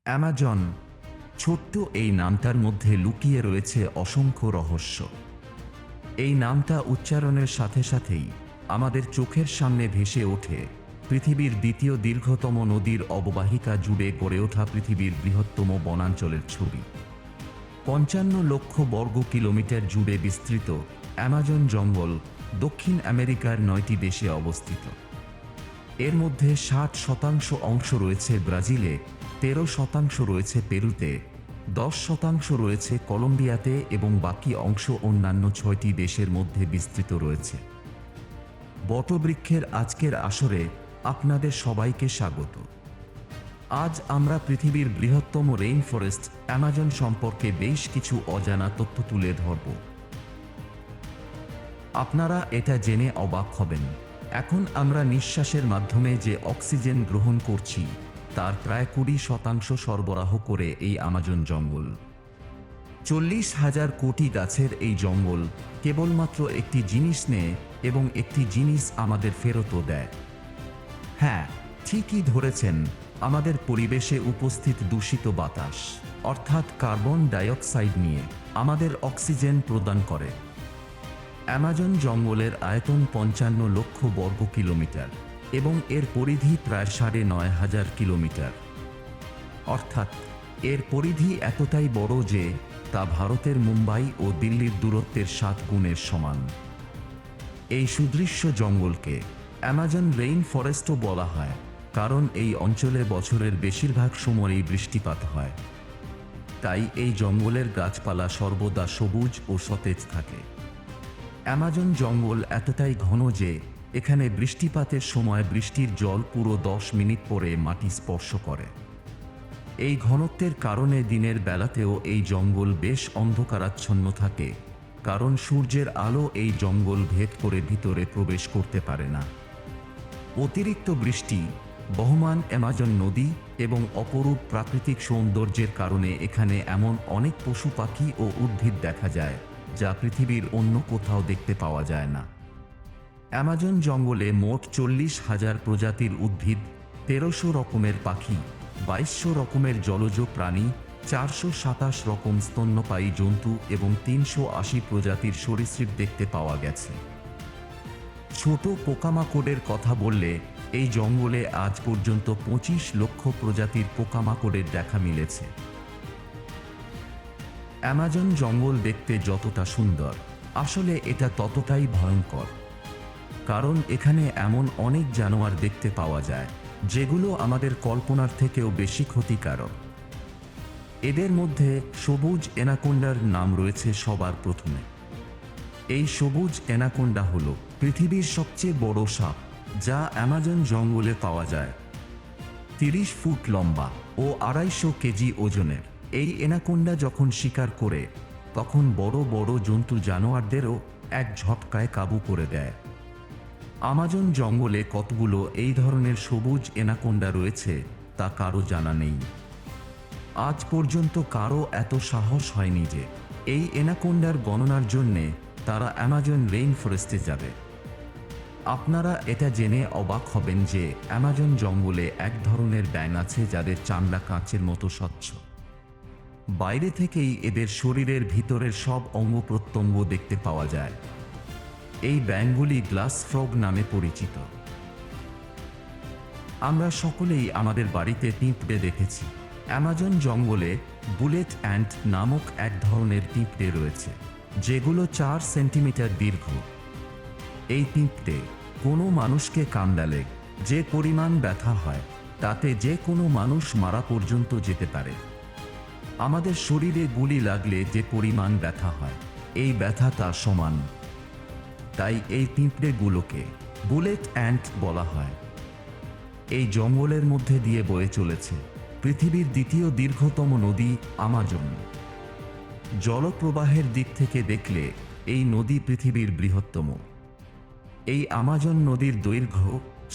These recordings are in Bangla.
অ্যামাজন, ছোট্ট এই নামটার মধ্যে লুকিয়ে রয়েছে অসংখ্য রহস্য। এই নামটা উচ্চারণের সাথে সাথেই আমাদের চোখের সামনে ভেসে ওঠে পৃথিবীর দ্বিতীয় দীর্ঘতম নদীর অববাহিকা জুড়ে গড়ে ওঠা পৃথিবীর বৃহত্তম বনাঞ্চলের ছবি। ৫৫ লক্ষ বর্গ কিলোমিটার জুড়ে বিস্তৃত অ্যামাজন জঙ্গল দক্ষিণ আমেরিকার ৯টি দেশে অবস্থিত। এর মধ্যে ৬০% অংশ রয়েছে ব্রাজিলে, ১৩% রয়েছে পেরুতে, ১০% রয়েছে কলম্বিয়াতে এবং বাকি অংশ অন্যান্য ৬টি দেশের মধ্যে বিস্তৃত রয়েছে। বটবৃক্ষের আজকের আসরে আপনাদের সবাইকে স্বাগত। আজ আমরা পৃথিবীর বৃহত্তম রেইন ফরেস্ট অ্যামাজন সম্পর্কে বেশ কিছু অজানা তথ্য তুলে ধরব। আপনারা এটা জেনে অবাক হবেন, এখন আমরা নিঃশ্বাসের মাধ্যমে যে অক্সিজেন গ্রহণ করছি তার প্রায় ২০% সরবরাহ করে এই অ্যামাজন জঙ্গল। ৪০,০০০ কোটি গাছের এই জঙ্গল কেবলমাত্র একটি জিনিস নেয় এবং একটি জিনিস আমাদের ফেরতও দেয়। হ্যাঁ, ঠিকই ধরেছেন, আমাদের পরিবেশে উপস্থিত দূষিত বাতাস অর্থাৎ কার্বন ডাইঅক্সাইড নিয়ে আমাদের অক্সিজেন প্রদান করে। অ্যামাজন জঙ্গলের আয়তন ৫৫ লক্ষ বর্গ কিলোমিটার এবং এর পরিধি প্রায় ৯,৫০০ কিলোমিটার। অর্থাৎ এর পরিধি এতটাই বড় যে তা ভারতের মুম্বাই ও দিল্লির দূরত্বের ৭ গুণের সমান। এই সুদৃশ্য জঙ্গলকে অ্যামাজন রেইন ফরেস্টও বলা হয়, কারণ এই অঞ্চলে বছরের বেশিরভাগ সময়ই বৃষ্টিপাত হয়। তাই এই জঙ্গলের গাছপালা সর্বদা সবুজ ও সতেজ থাকে। অ্যামাজন জঙ্গল এতটাই ঘন যে এখানে বৃষ্টিপাতের সময় বৃষ্টির জল পুরো ১০ মিনিট পরে মাটি স্পর্শ করে। এই ঘনত্বের কারণে দিনের বেলাতেও এই জঙ্গল বেশ অন্ধকারাচ্ছন্ন থাকে, কারণ সূর্যের আলো এই জঙ্গল ভেদ করে ভিতরে প্রবেশ করতে পারে না। অতিরিক্ত বৃষ্টি, বহমান অ্যামাজন নদী এবং অপরূপ প্রাকৃতিক সৌন্দর্যের কারণে এখানে এমন অনেক পশু পাখি ও উদ্ভিদ দেখা যায় যা পৃথিবীর অন্য কোথাও দেখতে পাওয়া যায় না। অ্যামাজন জঙ্গলে মোট ৪০,০০০ প্রজাতির উদ্ভিদ, ১৩০০ রকমের পাখি, ২২০০ রকমের জলজ প্রাণী, ৪২৭ রকম স্তন্যপায়ী জন্তু এবং ৩৮০ প্রজাতির সরীসৃপ দেখতে পাওয়া গেছে। ছোট পোকামাকড়ের কথা বললে এই জঙ্গলে আজ পর্যন্ত ২৫ লক্ষ প্রজাতির পোকামাকড়ের দেখা মিলেছে। অ্যামাজন জঙ্গল দেখতে যতটা সুন্দর, আসলে এটা ততটাই ভয়ঙ্কর, কারণ এখানে এমন অনেক জানোয়ার দেখতে পাওয়া যায় যেগুলো আমাদের কল্পনার থেকেও বেশি ক্ষতিকারক। এদের মধ্যে সবুজ অ্যানাকোন্ডার নাম রয়েছে সবার প্রথমে। এই সবুজ অ্যানাকোন্ডা হল পৃথিবীর সবচেয়ে বড় সাপ, যা অ্যামাজন জঙ্গলে পাওয়া যায়। ৩০ ফুট লম্বা ও ২৫০ কেজি ওজনের এই অ্যানাকোন্ডা যখন শিকার করে তখন বড় বড় জন্তু জানোয়ারদেরও এক ঝটকায় কাবু করে দেয়। আমাজন জঙ্গলে কতগুলো এই ধরনের সবুজ অ্যানাকোন্ডা রয়েছে তা কারো জানা নেই। আজ পর্যন্ত কারো এত সাহস হয়নি যে এই অ্যানাকোন্ডার গণনার জন্যে তারা অ্যামাজন রেইন ফরেস্টে যাবে। আপনারা এটা জেনে অবাক হবেন যে অ্যামাজন জঙ্গলে এক ধরনের ব্যাঙ আছে যাদের চামড়া কাঁচের মতো স্বচ্ছ। বাইরে থেকেই এদের শরীরের ভিতরের সব অঙ্গ প্রত্যঙ্গ দেখতে পাওয়া যায়। এই ব্যাঙগুলি গ্লাস ফ্রগ নামে পরিচিত। আমরা সকলেই আমাদের বাড়িতে পিঁপড়ে দেখেছি। অ্যামাজন জঙ্গলে বুলেট অ্যান্ট নামক এক ধরনের পিঁপড়ে রয়েছে, যেগুলো ৪ সেন্টিমিটার দীর্ঘ। এই পিঁপড়ে কোনো মানুষকে কামড়ালে যে পরিমাণ ব্যথা হয় তাতে যে কোনো মানুষ মারা পর্যন্ত যেতে পারে। আমাদের শরীরে গুলি লাগলে যে পরিমাণ ব্যথা হয় এই ব্যথা তার সমান। তাই এই পিঁপড়েগুলোকে বুলেট অ্যান্ট বলা হয়। এই জঙ্গলের মধ্যে দিয়ে বয়ে চলেছে পৃথিবীর দ্বিতীয় দীর্ঘতম নদী আমাজন। জলপ্রবাহের দিক থেকে দেখলে এই নদী পৃথিবীর বৃহত্তম। এই আমাজন নদীর দৈর্ঘ্য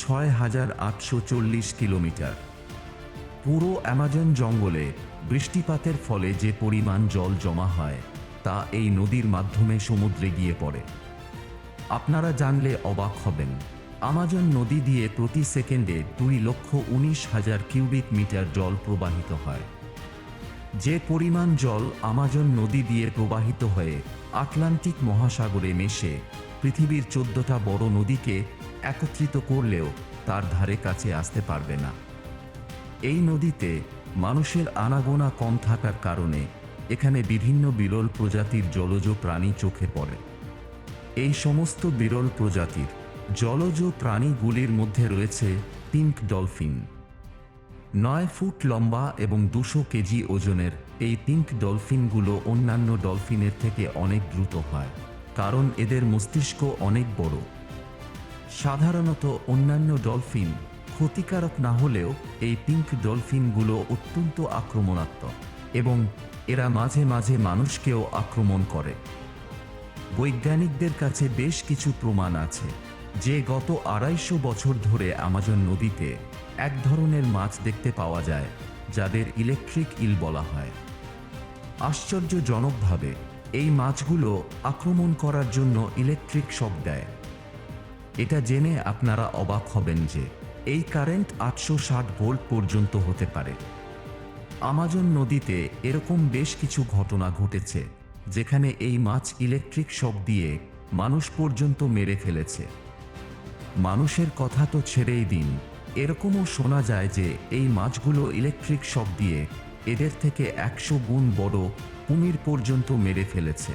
৬,৮৪০ কিলোমিটার। পুরো অ্যামাজন জঙ্গলে বৃষ্টিপাতের ফলে যে পরিমাণ জল জমা হয় তা এই নদীর মাধ্যমে সমুদ্রে গিয়ে পড়ে। আপনারা জানলে অবাক হবেন, আমাজন নদী দিয়ে প্রতি সেকেন্ডে ২,১৯,০০০ কিউবিক মিটার জল প্রবাহিত হয়। যে পরিমাণ জল আমাজন নদী দিয়ে প্রবাহিত হয়ে আটলান্টিক মহাসাগরে মেশে পৃথিবীর 14টা বড় নদীকে একত্রিত করলেও তার ধারে কাছে আসতে পারবে না। এই নদীতে মানুষের আনাগোনা কম থাকার কারণে এখানে বিভিন্ন বিরল প্রজাতির জলজ প্রাণী চোখে পড়ে। এই সমস্ত বিরল প্রজাতির জলজ প্রাণীগুলির মধ্যে রয়েছে পিঙ্ক ডলফিন। 9 ফুট লম্বা এবং 200 কেজি ওজনের এই পিঙ্ক ডলফিনগুলো অন্যান্য ডলফিনের থেকে অনেক দ্রুত হয়, কারণ এদের মস্তিষ্ক অনেক বড়। সাধারণত অন্যান্য ডলফিন ক্ষতিকারক না হলেও এই পিঙ্ক ডলফিনগুলো অত্যন্ত আক্রমণাত্মক এবং এরা মাঝে মাঝে মানুষকেও আক্রমণ করে। বৈজ্ঞানিকদের কাছে বেশ কিছু প্রমাণ আছে যে গত 250 বছর ধরে আমাজন নদীতে এক ধরনের মাছ দেখতে পাওয়া যায় যাদের ইলেকট্রিক ইল বলা হয়। আশ্চর্যজনকভাবে এই মাছগুলো আক্রমণ করার জন্য ইলেকট্রিক শক দেয়। এটা জেনে আপনারা অবাক হবেন যে এই কারেন্ট 860 ভোল্ট পর্যন্ত হতে পারে। আমাজন নদীতে এরকম বেশ কিছু ঘটনা ঘটেছে যেখানে এই মাছ ইলেকট্রিক শক দিয়ে মানুষ পর্যন্ত মেরে ফেলেছে। মানুষের কথা তো ছেড়েই দিন, এরকমও শোনা যায় যে এই মাছগুলো ইলেকট্রিক শক দিয়ে এদের থেকে 100 গুণ বড় কুমির পর্যন্ত মেরে ফেলেছে।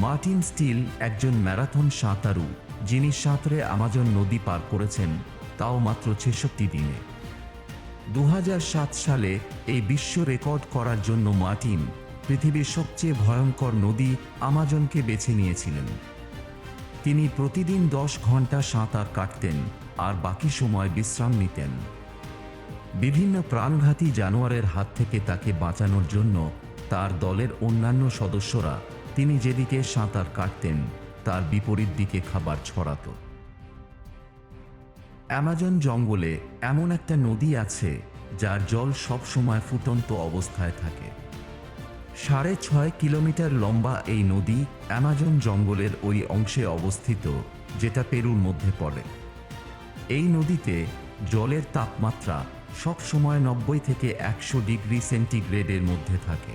মার্টিন স্টিল একজন ম্যারাথন সাঁতারু, যিনি সাঁতরে আমাজন নদী পার করেছেন, তাও মাত্র 66 দিনে। 2007 সালে এই বিশ্ব রেকর্ড করার জন্য মার্টিন পৃথিবীর সবচেয়ে ভয়ঙ্কর নদী আমাজনকে বেছে নিয়েছিলেন। তিনি প্রতিদিন 10 ঘন্টা সাঁতার কাটতেন আর বাকি সময় বিশ্রাম নিতেন। বিভিন্ন প্রাণঘাতী জানোয়ারের হাত থেকে তাকে বাঁচানোর জন্য তার দলের অন্যান্য সদস্যরা তিনি যেদিকে সাঁতার কাটতেন তার বিপরীত দিকে খাবার ছড়াত। অ্যামাজন জঙ্গলে এমন একটা নদী আছে যার জল সব সময় ফুটন্ত অবস্থায় থাকে। 6.5 কিলোমিটার লম্বা এই নদী অ্যামাজন জঙ্গলের ওই অংশে অবস্থিত যেটা পেরুর মধ্যে পড়ে। এই নদীতে জলের তাপমাত্রা সব সময় 90 থেকে 100 ডিগ্রি সেন্টিগ্রেডের মধ্যে থাকে।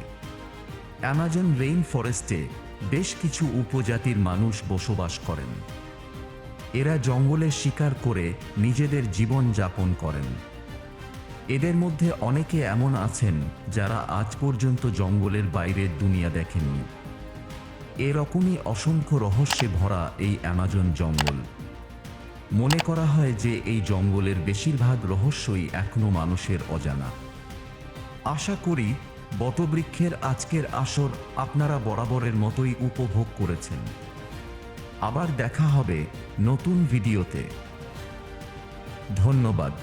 অ্যামাজন রেইন ফরেস্টে বেশ কিছু উপজাতির মানুষ বসবাস করেন। এরা জঙ্গলে শিকার করে নিজেদের জীবন যাপন করেন। এদের মধ্যে অনেকে এমন আছেন যারা আজ পর্যন্ত জঙ্গলের বাইরের দুনিয়া দেখেননি। এরকমই অসংখ্য রহস্যে ভরা এই অ্যামাজন জঙ্গল। মনে করা হয় যে এই জঙ্গলের বেশিরভাগ রহস্যই এখনো মানুষের অজানা। আশা করি বটবৃক্ষের আজকের আসর আপনারা বরাবরের মতোই উপভোগ করেছেন। আবার দেখা হবে নতুন ভিডিওতে। ধন্যবাদ।